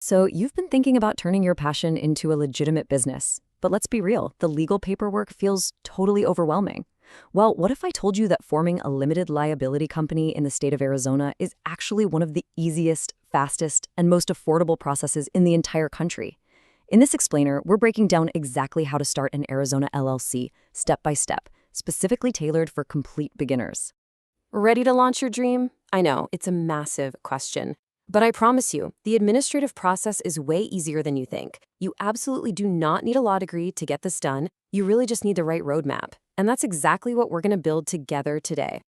So you've been thinking about turning your passion into a legitimate business. But let's be real, the legal paperwork feels totally overwhelming. Well, what if I told you that forming a limited liability company in the state of Arizona is actually one of the easiest, fastest, and most affordable processes in the entire country? In this explainer, we're breaking down exactly how to start an Arizona LLC, step by step, specifically tailored for complete beginners. Ready to launch your dream? I know, it's a massive question. But I promise you, the administrative process is way easier than you think. You absolutely do not need a law degree to get this done. You really just need the right roadmap. And that's exactly what we're going to build together today.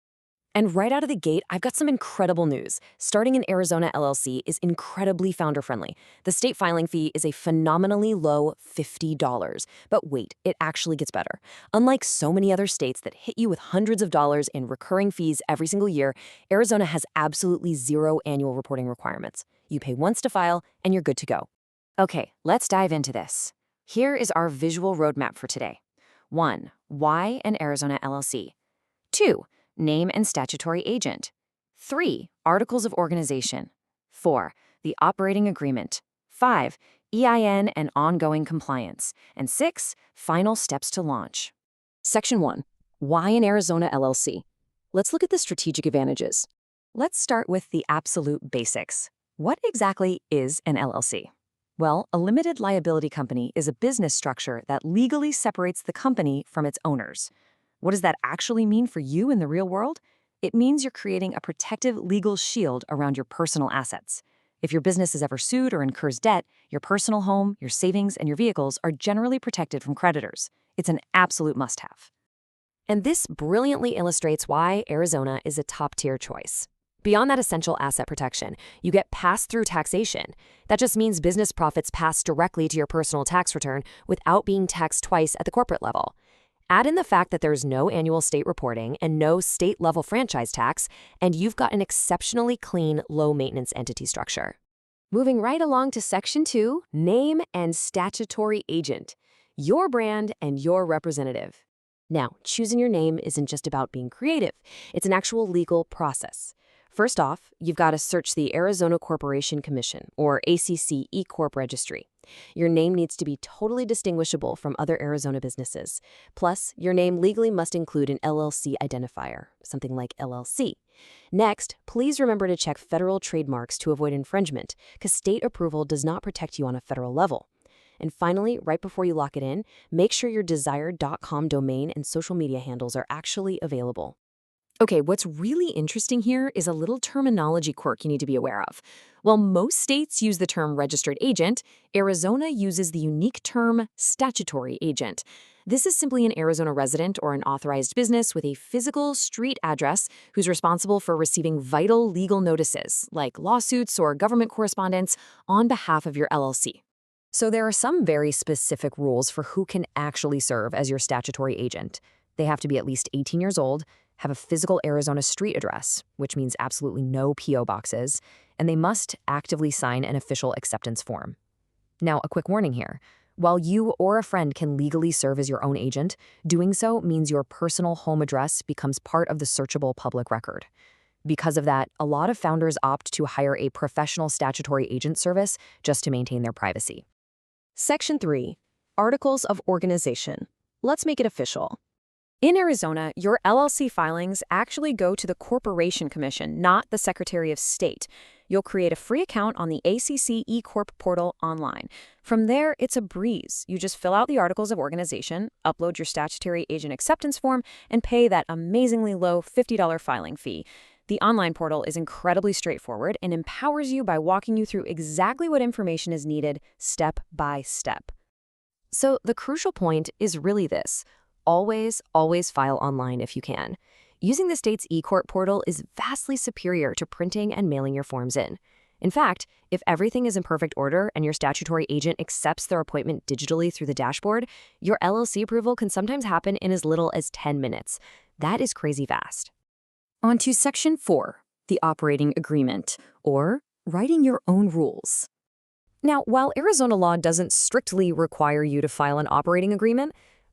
And right out of the gate, I've got some incredible news. Starting an Arizona LLC is incredibly founder-friendly. The state filing fee is a phenomenally low $50. But wait, it actually gets better. Unlike so many other states that hit you with hundreds of dollars in recurring fees every single year, Arizona has absolutely zero annual reporting requirements. You pay once to file, and you're good to go. Okay, let's dive into this. Here is our visual roadmap for today. 1. Why an Arizona LLC? 2. Name and statutory agent. 3. Articles of organization. 4. The operating agreement. 5. EIN and ongoing compliance. And 6. Final steps to launch. Section 1. Why an Arizona LLC? Let's look at the strategic advantages. Let's start with the absolute basics. What exactly is an LLC? Well, a limited liability company is a business structure that legally separates the company from its owners. What does that actually mean for you in the real world? It means you're creating a protective legal shield around your personal assets. If your business is ever sued or incurs debt, your personal home, your savings, and your vehicles are generally protected from creditors. It's an absolute must-have. And this brilliantly illustrates why Arizona is a top-tier choice. Beyond that essential asset protection, you get pass-through taxation. That just means business profits pass directly to your personal tax return without being taxed twice at the corporate level. Add in the fact that there's no annual state reporting and no state-level franchise tax, and you've got an exceptionally clean, low-maintenance entity structure. Moving right along to Section 2, Name and Statutory Agent. Your brand and your representative. Now, choosing your name isn't just about being creative. It's an actual legal process. First off, you've got to search the Arizona Corporation Commission, or ACC E-Corp Registry. Your name needs to be totally distinguishable from other Arizona businesses. Plus, your name legally must include an LLC identifier, something like LLC. Next, please remember to check federal trademarks to avoid infringement, because state approval does not protect you on a federal level. And finally, right before you lock it in, make sure your desired .com domain and social media handles are actually available. Okay, what's really interesting here is a little terminology quirk you need to be aware of. While most states use the term registered agent, Arizona uses the unique term statutory agent. This is simply an Arizona resident or an authorized business with a physical street address who's responsible for receiving vital legal notices, like lawsuits or government correspondence, on behalf of your LLC. So there are some very specific rules for who can actually serve as your statutory agent. They have to be at least 18 years old, have a physical Arizona street address, which means absolutely no P.O. boxes, and they must actively sign an official acceptance form. Now, a quick warning here. While you or a friend can legally serve as your own agent, doing so means your personal home address becomes part of the searchable public record. Because of that, a lot of founders opt to hire a professional statutory agent service just to maintain their privacy. Section 3. Articles of Organization. Let's make it official. In Arizona, your LLC filings actually go to the Corporation Commission, not the Secretary of State. You'll create a free account on the ACC eCorp portal online. From there, it's a breeze. You just fill out the Articles of Organization, upload your statutory agent acceptance form, and pay that amazingly low $50 filing fee. The online portal is incredibly straightforward and empowers you by walking you through exactly what information is needed step by step. So the crucial point is really this. Always file online if you can. Using the state's eCorp portal is vastly superior to printing and mailing your forms in. In fact, if everything is in perfect order and your statutory agent accepts their appointment digitally through the dashboard, your LLC approval can sometimes happen in as little as 10 minutes. That is crazy fast. On to Section 4, the operating agreement, or writing your own rules. Now, while Arizona law doesn't strictly require you to file an operating agreement,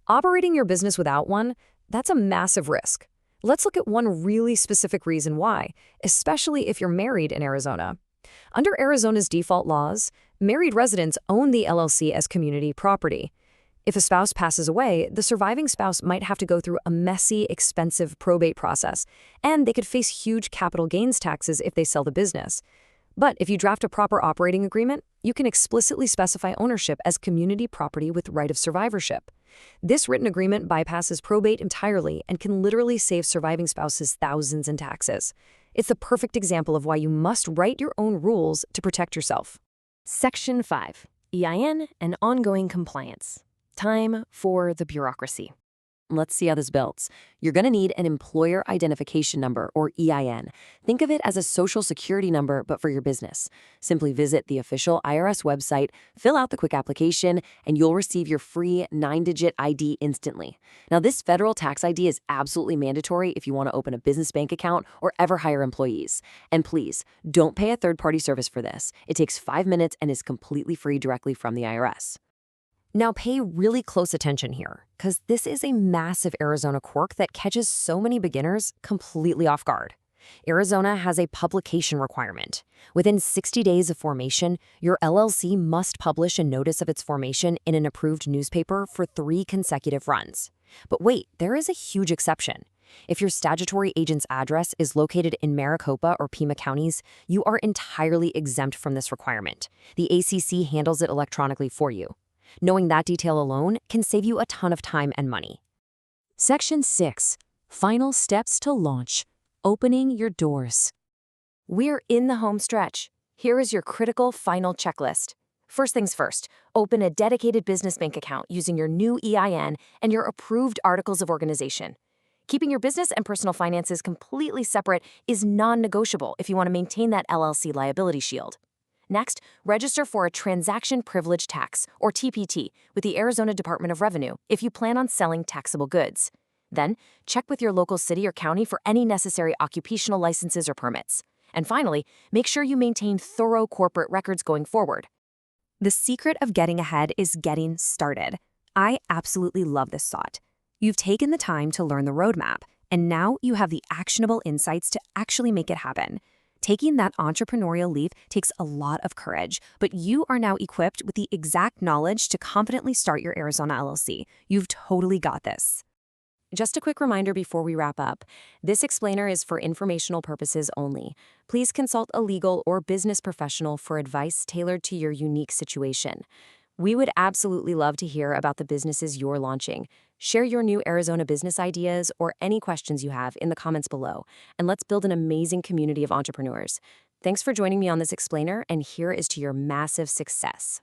operating your business without one, that's a massive risk. Let's look at one really specific reason why, especially if you're married in Arizona. Under Arizona's default laws, married residents own the LLC as community property. If a spouse passes away, the surviving spouse might have to go through a messy, expensive probate process, and they could face huge capital gains taxes if they sell the business. But if you draft a proper operating agreement, you can explicitly specify ownership as community property with right of survivorship. This written agreement bypasses probate entirely and can literally save surviving spouses thousands in taxes. It's the perfect example of why you must write your own rules to protect yourself. Section 5. EIN and ongoing compliance. Time for the bureaucracy. Let's see how this builds. You're going to need an employer identification number, or EIN. Think of it as a social security number, but for your business. Simply visit the official IRS website, fill out the quick application, and you'll receive your free 9-digit ID instantly. Now, this federal tax ID is absolutely mandatory if you want to open a business bank account or ever hire employees. And please, don't pay a third-party service for this. It takes 5 minutes and is completely free directly from the IRS. Now pay really close attention here, because this is a massive Arizona quirk that catches so many beginners completely off guard. Arizona has a publication requirement. Within 60 days of formation, your LLC must publish a notice of its formation in an approved newspaper for 3 consecutive runs. But wait, there is a huge exception. If your statutory agent's address is located in Maricopa or Pima counties, you are entirely exempt from this requirement. The ACC handles it electronically for you. Knowing that detail alone can save you a ton of time and money. Section 6. Final steps to launch. Opening your doors. We're in the home stretch. Here is your critical final checklist. First things first, open a dedicated business bank account using your new EIN and your approved articles of organization. Keeping your business and personal finances completely separate is non-negotiable if you want to maintain that LLC liability shield. Next, register for a transaction privilege tax, or TPT, with the Arizona Department of Revenue if you plan on selling taxable goods. Then, check with your local city or county for any necessary occupational licenses or permits. And finally, make sure you maintain thorough corporate records going forward. The secret of getting ahead is getting started. I absolutely love this thought. You've taken the time to learn the roadmap, and now you have the actionable insights to actually make it happen. Taking that entrepreneurial leap takes a lot of courage, but you are now equipped with the exact knowledge to confidently start your Arizona LLC. You've totally got this. Just a quick reminder before we wrap up, this explainer is for informational purposes only. Please consult a legal or business professional for advice tailored to your unique situation. We would absolutely love to hear about the businesses you're launching. Share your new Arizona business ideas or any questions you have in the comments below, and let's build an amazing community of entrepreneurs. Thanks for joining me on this explainer, and here is to your massive success.